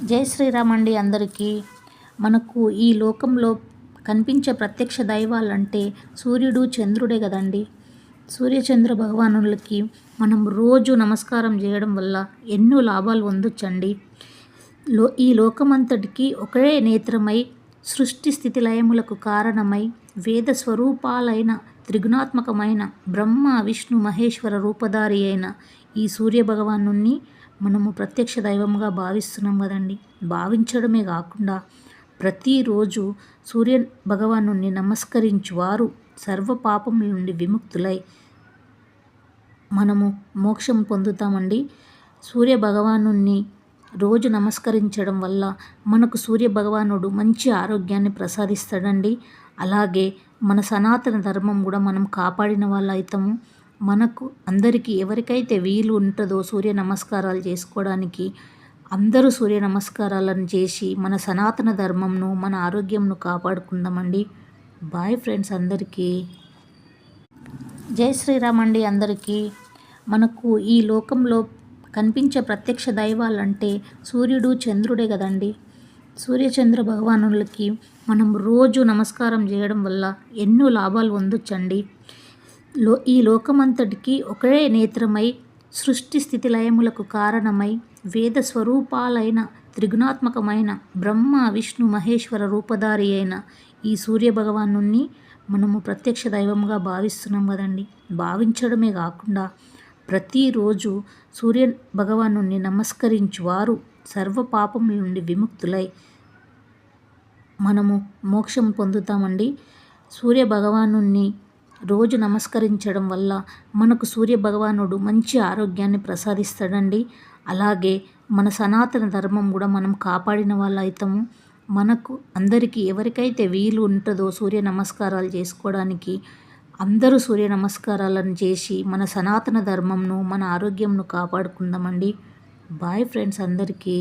జై శ్రీరామ్ అండి అందరికీ. మనకు ఈ లోకంలో కనిపించే ప్రత్యక్ష దైవాలంటే సూర్యుడు, చంద్రుడే కదండి. సూర్యచంద్ర భగవానులకి మనం రోజు నమస్కారం చేయడం వల్ల ఎన్నో లాభాలు పొందొచ్చండి. ఈ లోకమంతటికి ఒకే నేత్రమై సృష్టి స్థితి లయములకు కారణమై వేద స్వరూపాలైన త్రిగుణాత్మకమైన బ్రహ్మ విష్ణు మహేశ్వర రూపధారి అయిన ఈ సూర్య భగవానుని మనము ప్రత్యక్ష దైవంగా భావిస్తున్నాం కదండి. భావించడమే కాకుండా ప్రతిరోజు సూర్య భగవానుని నమస్కరించువారు సర్వ పాపముల నుండి విముక్తులై మనము మోక్షం పొందుతామండి. సూర్య భగవానుని రోజు నమస్కరించడం వల్ల మనకు సూర్య భగవానుడు మంచి ఆరోగ్యాన్ని ప్రసాదిస్తాడండి. అలాగే మన సనాతన ధర్మం కూడా మనం కాపాడిన వాళ్ళు అవుతాము. మనకు అందరికీ ఎవరికైతే వీలు ఉంటుందో సూర్య నమస్కారాలు చేసుకోవడానికి అందరూ సూర్య నమస్కారాలను చేసి మన సనాతన ధర్మంను మన ఆరోగ్యంను కాపాడుకుందామండి. బాయ్ ఫ్రెండ్స్ అందరికీ. జై శ్రీరామ్ అండి అందరికీ. మనకు ఈ లోకంలో కనిపించే ప్రత్యక్ష దైవాలంటే సూర్యుడు, చంద్రుడే కదండి. సూర్యచంద్ర భగవానులకి మనం రోజు నమస్కారం చేయడం వల్ల ఎన్నో లాభాలు పొందొచ్చండి. ఈ లోకమంతటికి ఒకే నేత్రమై సృష్టి స్థితి లయములకు కారణమై వేద స్వరూపాలైన త్రిగుణాత్మకమైన బ్రహ్మ విష్ణు మహేశ్వర రూపధారి అయిన ఈ సూర్య భగవానుని మనము ప్రత్యక్ష దైవంగా భావిస్తున్నాం కదండి. భావించడమే కాకుండా ప్రతిరోజు సూర్య భగవానుని నమస్కరించువారు సర్వ పాపముల నుండి విముక్తులై మనము మోక్షం పొందుతామండి. సూర్య భగవానుని రోజు నమస్కరించడం వల్ల మనకు సూర్య భగవానుడు మంచి ఆరోగ్యాన్ని ప్రసాదిస్తాడండి. అలాగే మన సనాతన ధర్మం కూడా మనం కాపాడిన వాళ్ళు అవుతాము. మనకు అందరికీ ఎవరికైతే వీలు ఉంటుందో సూర్య నమస్కారాలు చేసుకోవడానికి అందరూ సూర్య నమస్కారాలను చేసి మన సనాతన ధర్మంను మన ఆరోగ్యంను కాపాడుకుందామండి. బాయ్ ఫ్రెండ్స్ అందరికీ.